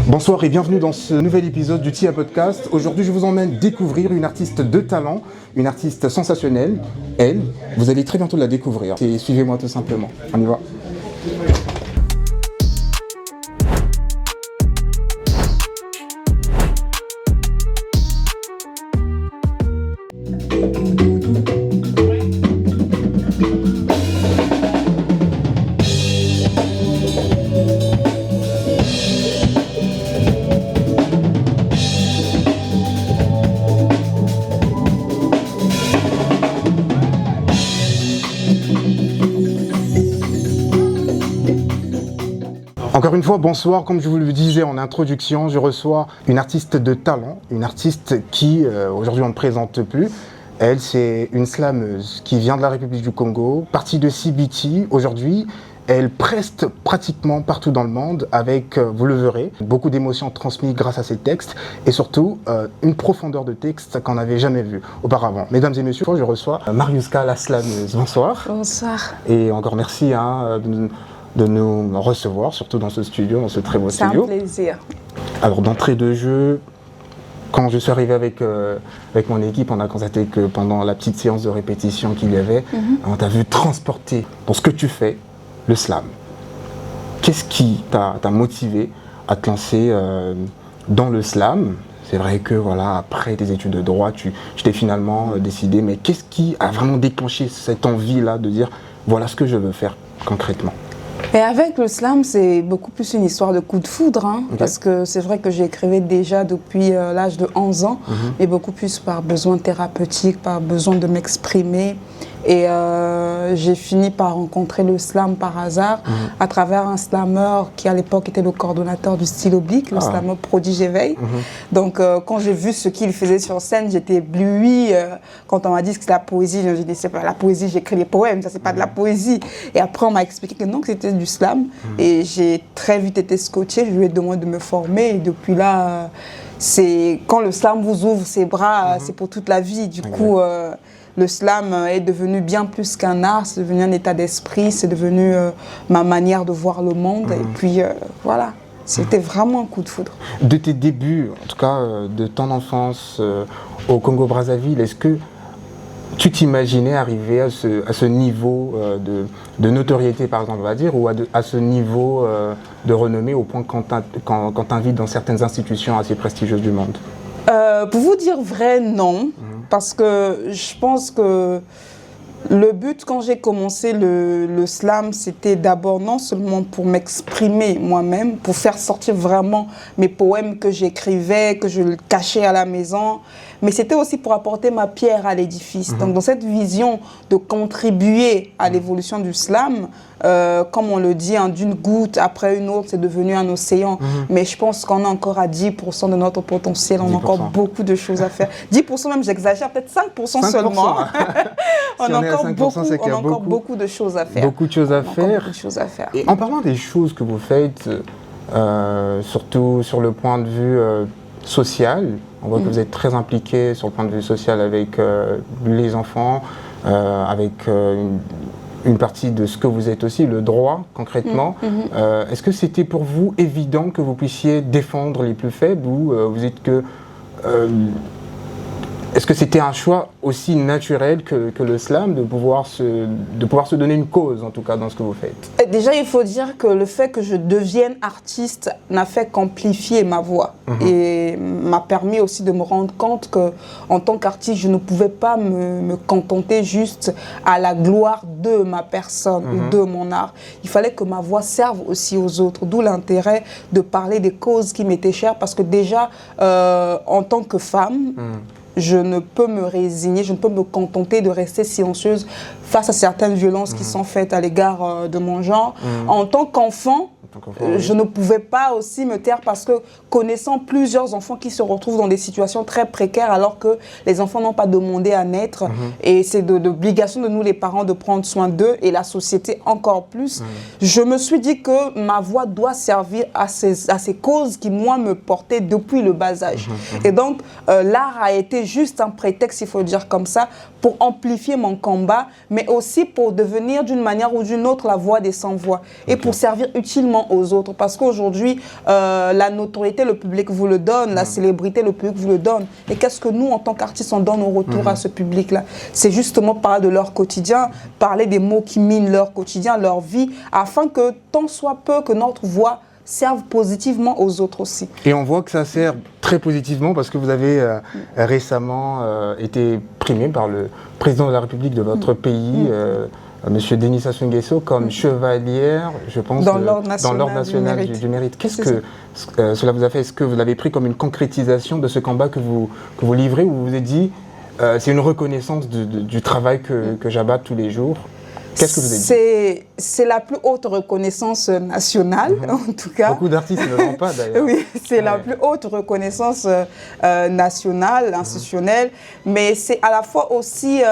Bonsoir et bienvenue dans ce nouvel épisode du TIA Podcast. Aujourd'hui, je vous emmène découvrir une artiste de talent, une artiste sensationnelle. Elle, vous allez très bientôt la découvrir. Et suivez-moi tout simplement. On y va. Encore une fois, bonsoir. Comme je vous le disais en introduction, je reçois une artiste de talent, une artiste qui, aujourd'hui, on ne présente plus. Elle, c'est une slameuse qui vient de la République du Congo, partie de CBT. Aujourd'hui, elle preste pratiquement partout dans le monde avec, vous le verrez, beaucoup d'émotions transmises grâce à ses textes et surtout une profondeur de texte qu'on n'avait jamais vue auparavant. Mesdames et messieurs, je reçois Mariuska la slameuse. Bonsoir. Bonsoir. Et encore merci de nous recevoir, surtout dans ce studio, dans ce très beau studio. C'est un plaisir. Alors, d'entrée de jeu, quand je suis arrivé avec mon équipe, on a constaté que pendant la petite séance de répétition qu'il y avait, on t'a vu transporter pour ce que tu fais, le slam. Qu'est-ce qui t'a motivé à te lancer dans le slam? C'est vrai que voilà, après tes études de droit, tu t'es finalement décidé, mais qu'est-ce qui a vraiment déclenché cette envie-là de dire voilà ce que je veux faire concrètement? Et avec le slam, c'est beaucoup plus une histoire de coup de foudre, hein, okay. Parce que c'est vrai que j'écrivais déjà depuis l'âge de 11 ans, mais beaucoup plus par besoin thérapeutique, par besoin de m'exprimer. Et j'ai fini par rencontrer le slam par hasard à travers un slammer qui à l'époque était le coordonnateur du style oblique, le slammer Prodige Éveil. Donc quand j'ai vu ce qu'il faisait sur scène, j'étais éblouie. Quand on m'a dit que c'était la poésie, je me dit c'est pas la poésie, j'écris les poèmes, ça c'est pas de la poésie. Et après on m'a expliqué que non, que c'était du slam. Et j'ai très vite été scotchée, je lui ai demandé de me former et depuis là, c'est quand le slam vous ouvre ses bras, c'est pour toute la vie. Du coup, le slam est devenu bien plus qu'un art, c'est devenu un état d'esprit, c'est devenu ma manière de voir le monde. Et puis voilà, c'était vraiment un coup de foudre. De tes débuts, en tout cas de ton enfance au Congo-Brazzaville, est-ce que tu t'imaginais arriver à ce niveau de notoriété, par exemple, on va dire, ou à ce niveau de renommée au point qu'on t'invite dans certaines institutions assez prestigieuses du monde? Pour vous dire vrai, non. Parce que je pense que le but quand j'ai commencé le slam, c'était d'abord non seulement pour m'exprimer moi-même, pour faire sortir vraiment mes poèmes que j'écrivais, que je cachais à la maison, mais c'était aussi pour apporter ma pierre à l'édifice. Donc dans cette vision de contribuer à l'évolution du slam, comme on le dit, hein, d'une goutte après une autre, c'est devenu un océan. Mais je pense qu'on est encore à 10% de notre potentiel, on a encore beaucoup de choses à faire. 10% même, j'exagère, peut-être 5% seulement. On a encore beaucoup de choses à faire. Beaucoup de choses à faire. Et en parlant des choses que vous faites, surtout sur le point de vue social, on voit que vous êtes très impliqué sur le point de vue social avec les enfants, avec une partie de ce que vous êtes aussi, le droit concrètement. Est-ce que c'était pour vous évident que vous puissiez défendre les plus faibles ou vous êtes que... Est-ce que c'était un choix aussi naturel que le slam de pouvoir se donner une cause, en tout cas, dans ce que vous faites? Déjà, il faut dire que le fait que je devienne artiste n'a fait qu'amplifier ma voix et m'a permis aussi de me rendre compte qu'en tant qu'artiste, je ne pouvais pas me contenter juste à la gloire de ma personne ou de mon art. Il fallait que ma voix serve aussi aux autres, d'où l'intérêt de parler des causes qui m'étaient chères parce que déjà, en tant que femme, je ne peux me résigner, je ne peux me contenter de rester silencieuse face à certaines violences qui sont faites à l'égard de mon genre. En tant qu'enfant, je ne pouvais pas aussi me taire parce que connaissant plusieurs enfants qui se retrouvent dans des situations très précaires alors que les enfants n'ont pas demandé à naître et c'est de l'obligation de nous les parents de prendre soin d'eux et la société encore plus, je me suis dit que ma voix doit servir à ces causes qui moi me portaient depuis le bas âge. Et donc l'art a été juste un prétexte, il faut le dire comme ça, pour amplifier mon combat mais aussi pour devenir d'une manière ou d'une autre la voix des sans-voix et pour servir utilement positivement aux autres. Parce qu'aujourd'hui, la notoriété, le public vous le donne, la célébrité, le public vous le donne. Et qu'est-ce que nous, en tant qu'artistes, on donne au retour à ce public-là? C'est justement parler de leur quotidien, parler des mots qui minent leur quotidien, leur vie, afin que tant soit peu que notre voix serve positivement aux autres aussi. Et on voit que ça sert très positivement parce que vous avez récemment été primé par le président de la République de votre pays, Monsieur Denis Sassou Nguesso, comme chevalière, je pense, dans l'Ordre national du mérite. Qu'est-ce que cela vous a fait? Est-ce que vous l'avez pris comme une concrétisation de ce combat que vous livrez, ou vous vous êtes dit c'est une reconnaissance du travail que j'abatte tous les jours? Qu'est-ce que vous avez dit? C'est la plus haute reconnaissance nationale, en tout cas. Beaucoup d'artistes ne l'ont pas, d'ailleurs. Oui, c'est la plus haute reconnaissance nationale, institutionnelle, mais c'est à la fois aussi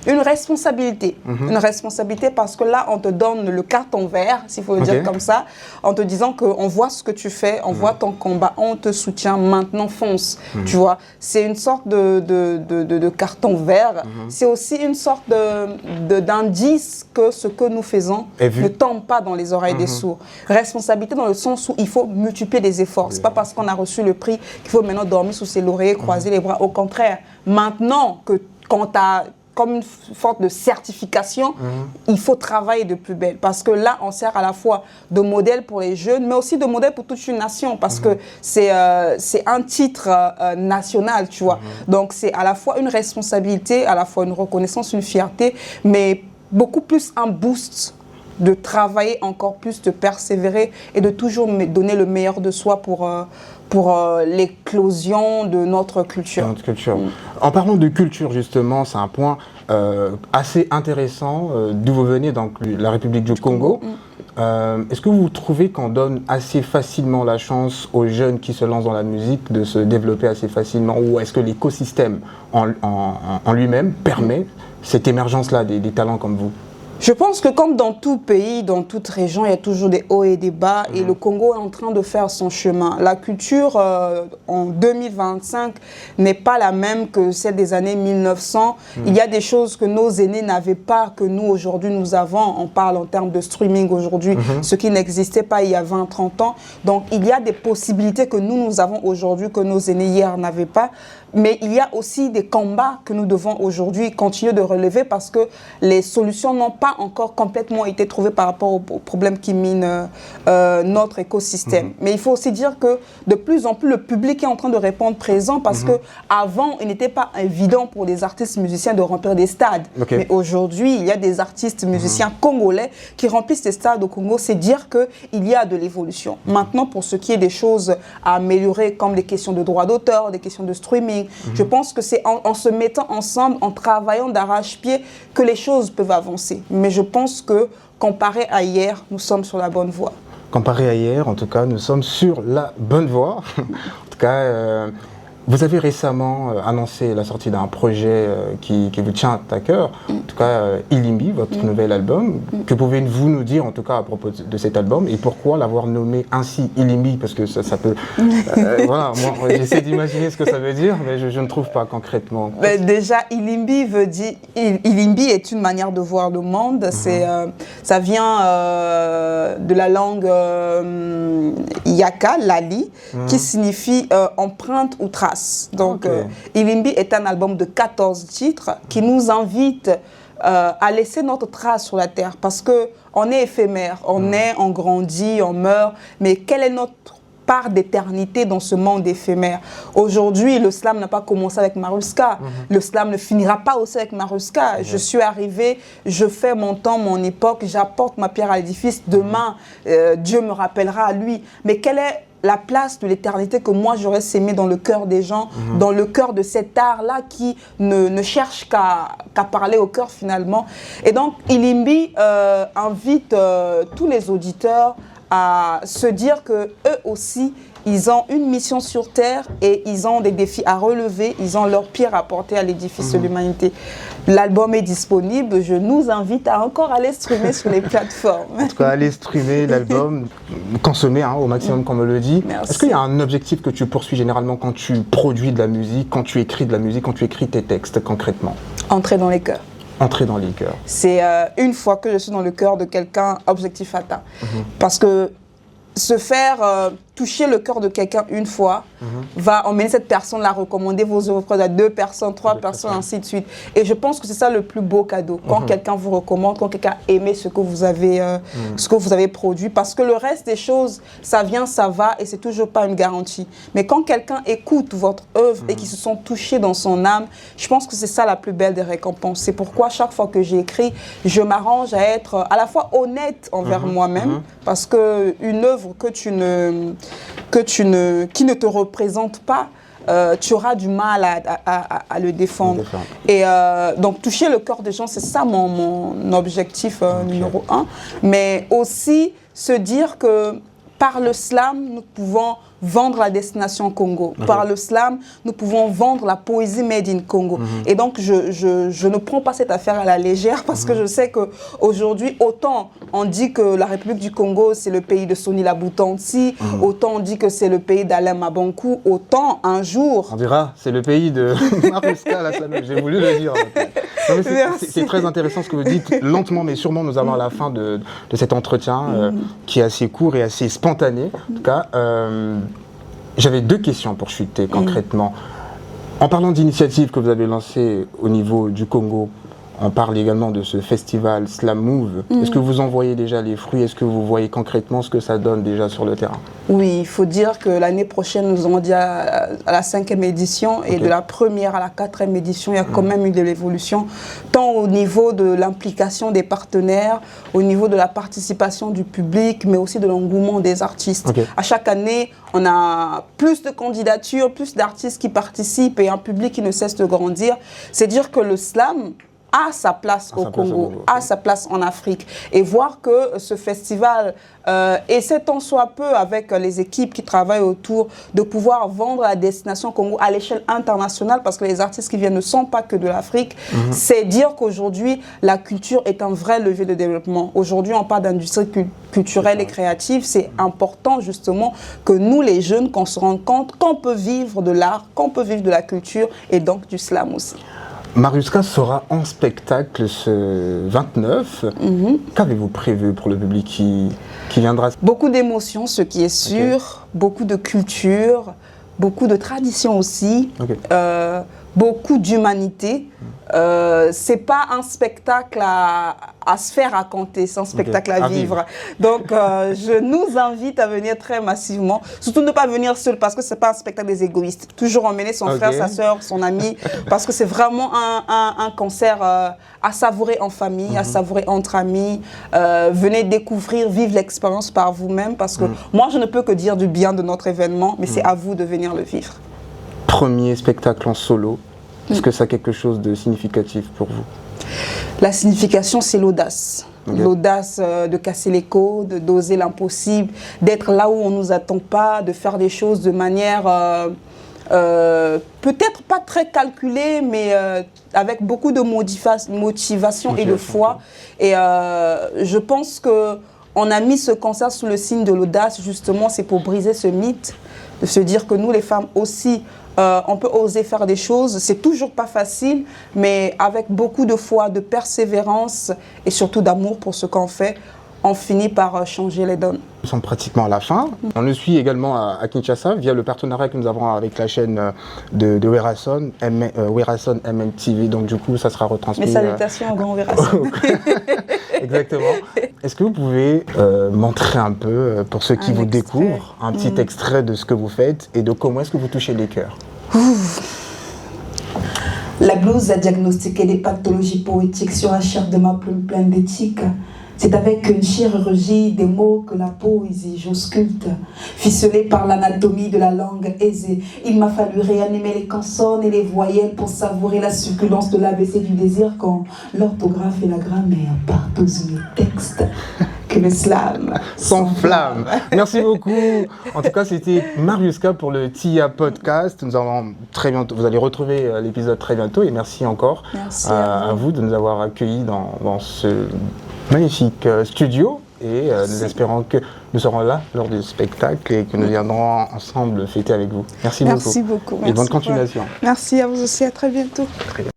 une responsabilité. Une responsabilité parce que là, on te donne le carton vert, s'il faut le dire comme ça, en te disant qu'on voit ce que tu fais, on voit ton combat, on te soutient, maintenant fonce. Tu vois, c'est une sorte de carton vert. C'est aussi une sorte d'indice que ce que nous faisons ne tombe pas dans les oreilles des sourds. Responsabilité dans le sens où il faut multiplier les efforts. C'est pas parce qu'on a reçu le prix qu'il faut maintenant dormir sous ses lauriers, croiser les bras. Au contraire, maintenant que quand tu as comme une sorte de certification, il faut travailler de plus belle. Parce que là, on sert à la fois de modèle pour les jeunes, mais aussi de modèle pour toute une nation. Parce que c'est un titre national, tu vois. Donc, c'est à la fois une responsabilité, à la fois une reconnaissance, une fierté, mais beaucoup plus un boost de travailler encore plus, de persévérer et de toujours donner le meilleur de soi pour l'éclosion de notre culture. En parlant de culture, justement, c'est un point assez intéressant, d'où vous venez, donc la République du Congo. Est-ce que vous trouvez qu'on donne assez facilement la chance aux jeunes qui se lancent dans la musique de se développer assez facilement, ou est-ce que l'écosystème en lui-même permet cette émergence-là des talents comme vous? Je pense que comme dans tout pays, dans toute région, il y a toujours des hauts et des bas et le Congo est en train de faire son chemin. La culture en 2025 n'est pas la même que celle des années 1900. Il y a des choses que nos aînés n'avaient pas, que nous aujourd'hui nous avons. On parle en termes de streaming aujourd'hui, ce qui n'existait pas il y a 20-30 ans. Donc il y a des possibilités que nous avons aujourd'hui, que nos aînés hier n'avaient pas. Mais il y a aussi des combats que nous devons aujourd'hui continuer de relever parce que les solutions n'ont pas encore complètement été trouvées par rapport aux problèmes qui minent notre écosystème. Mais il faut aussi dire que de plus en plus le public est en train de répondre présent parce que avant il n'était pas évident pour les artistes musiciens de remplir des stades. Mais aujourd'hui il y a des artistes musiciens congolais qui remplissent des stades au Congo. C'est dire qu'il y a de l'évolution. Maintenant, pour ce qui est des choses à améliorer comme les questions de droits d'auteur, des questions de streaming, je pense que c'est en se mettant ensemble, en travaillant d'arrache-pied que les choses peuvent avancer. Mais je pense que comparé à hier, nous sommes sur la bonne voie. Comparé à hier, en tout cas, nous sommes sur la bonne voie. En tout cas, vous avez récemment annoncé la sortie d'un projet qui vous tient à cœur, en tout cas Ilimbi, votre nouvel album. Que pouvez-vous nous dire en tout cas à propos de cet album et pourquoi l'avoir nommé ainsi Ilimbi? Parce que ça peut... voilà, moi j'essaie d'imaginer ce que ça veut dire, mais je ne trouve pas concrètement. Déjà, Ilimbi veut dire... Ilimbi est une manière de voir le monde. Ça vient de la langue Yaka, Lali, qui signifie empreinte ou trace. Donc, Ilimbi est un album de 14 titres qui nous invite à laisser notre trace sur la terre parce qu'on est éphémère, on naît, on grandit, on meurt, mais quelle est notre part d'éternité dans ce monde éphémère? Aujourd'hui, le slam n'a pas commencé avec Maruska, le slam ne finira pas aussi avec Maruska. Je suis arrivée, je fais mon temps, mon époque, j'apporte ma pierre à l'édifice, demain, Dieu me rappellera à lui. Mais quelle est la place de l'éternité que moi j'aurais sémé dans le cœur des gens, dans le cœur de cet art-là qui ne cherche qu'à parler au cœur finalement. Et donc Ilimbi invite tous les auditeurs à se dire que eux aussi, ils ont une mission sur Terre et ils ont des défis à relever, ils ont leur pierre à porter à l'édifice de l'humanité. L'album est disponible, je nous invite à encore aller streamer sur les plateformes. En tout cas, aller streamer l'album, consommer au maximum, comme on le dit. Est-ce qu'il y a un objectif que tu poursuis généralement quand tu produis de la musique, quand tu écris de la musique, quand tu écris tes textes concrètement? Entrer dans les cœurs. Entrer dans les cœurs. C'est une fois que je suis dans le cœur de quelqu'un, objectif atteint. Parce que se faire toucher le cœur de quelqu'un une fois va emmener cette personne la recommander vos œuvres à 2 personnes, 3 personnes, ainsi de suite. Et je pense que c'est ça le plus beau cadeau, quand quelqu'un vous recommande, quand quelqu'un a aimé ce que vous avez produit. Parce que le reste des choses, ça vient, ça va, et c'est toujours pas une garantie. Mais quand quelqu'un écoute votre œuvre et qui se sent touché dans son âme, je pense que c'est ça la plus belle des récompenses. C'est pourquoi chaque fois que j'écris, je m'arrange à être à la fois honnête envers moi-même, parce qu'une œuvre qui ne te représente pas, tu auras du mal à le défendre. Et donc toucher le cœur des gens, c'est ça mon objectif numéro 1. Mais aussi se dire que par le slam, nous pouvons vendre la destination Congo. Par le slam, nous pouvons vendre la poésie made in Congo. Et donc, je ne prends pas cette affaire à la légère parce que je sais qu'aujourd'hui, autant on dit que la République du Congo, c'est le pays de Soni Laboutansi, autant on dit que c'est le pays d'Alain Mabankou, autant un jour... On dira, c'est le pays de Mariuska la Slameuse. J'ai voulu le dire. C'est très intéressant ce que vous dites. Lentement, mais sûrement, nous allons à la fin de cet entretien qui est assez court et assez spontané. En tout cas, j'avais 2 questions pour chuter concrètement. En parlant d'initiatives que vous avez lancées au niveau du Congo, on parle également de ce festival Slam Move. Est-ce que vous en voyez déjà les fruits? Est-ce que vous voyez concrètement ce que ça donne déjà sur le terrain? Oui, il faut dire que l'année prochaine, nous allons dire à la 5e édition et de la 1re à la 4e édition, il y a quand même eu de l'évolution, tant au niveau de l'implication des partenaires, au niveau de la participation du public, mais aussi de l'engouement des artistes. À chaque année, on a plus de candidatures, plus d'artistes qui participent et un public qui ne cesse de grandir. C'est dire que le slam a sa place au Congo, a sa place en Afrique. Et voir que ce festival essaie tant soit peu avec les équipes qui travaillent autour de pouvoir vendre la destination Congo à l'échelle internationale, parce que les artistes qui viennent ne sont pas que de l'Afrique, c'est dire qu'aujourd'hui, la culture est un vrai levier de développement. Aujourd'hui, on parle d'industrie culturelle et créative. C'est important justement que nous, les jeunes, qu'on se rende compte qu'on peut vivre de l'art, qu'on peut vivre de la culture et donc du slam aussi. Mariuska sera en spectacle ce 29. Qu'avez-vous prévu pour le public qui viendra? Beaucoup d'émotions, ce qui est sûr, beaucoup de culture, beaucoup de tradition aussi, beaucoup d'humanité. C'est pas un spectacle à se faire raconter, c'est un spectacle à vivre. Donc, je nous invite à venir très massivement. Surtout ne pas venir seul parce que c'est pas un spectacle des égoïstes. Toujours emmener son frère, sa soeur, son ami, parce que c'est vraiment un concert à savourer en famille, à savourer entre amis. Venez découvrir, vivre l'expérience par vous-même, parce que moi, je ne peux que dire du bien de notre événement, mais c'est à vous de venir le vivre. Premier spectacle en solo. Est-ce que ça a quelque chose de significatif pour vous? La signification, c'est l'audace. L'audace de casser l'écho, d'oser l'impossible, d'être là où on ne nous attend pas, de faire des choses de manière peut-être pas très calculée, mais avec beaucoup de motivation et de foi. Et je pense qu'on a mis ce concert sous le signe de l'audace, justement, c'est pour briser ce mythe, de se dire que nous, les femmes aussi, on peut oser faire des choses, c'est toujours pas facile, mais avec beaucoup de foi, de persévérance et surtout d'amour pour ce qu'on fait, on finit par changer les donnes. Nous sommes pratiquement à la fin. On le suit également à Kinshasa via le partenariat que nous avons avec la chaîne de Werason, Werason MMTV. Donc du coup, ça sera retransmis. Mes salutations au grand Werason. Exactement. Est-ce que vous pouvez montrer un peu, pour ceux qui vous découvrent, un petit extrait de ce que vous faites et de comment est-ce que vous touchez les cœurs? La blouse a diagnostiqué des pathologies poétiques sur la chair de ma plume pleine d'éthique. C'est avec une chirurgie des mots que la poésie j'ausculte, ficelée par l'anatomie de la langue aisée. Il m'a fallu réanimer les consonnes et les voyelles pour savourer la succulence de l'ABC du désir quand l'orthographe et la grammaire partent aux textes. Que le slam s'enflamme. Merci beaucoup. En tout cas, c'était Mariuska pour le TIA Podcast. Nous allons très bientôt, vous allez retrouver l'épisode très bientôt et merci encore à vous de nous avoir accueillis dans ce magnifique studio et nous espérons que nous serons là lors du spectacle et que nous viendrons ensemble fêter avec vous. Merci beaucoup. Merci beaucoup. Et bonne continuation. Merci à vous aussi. À très bientôt. Très bien.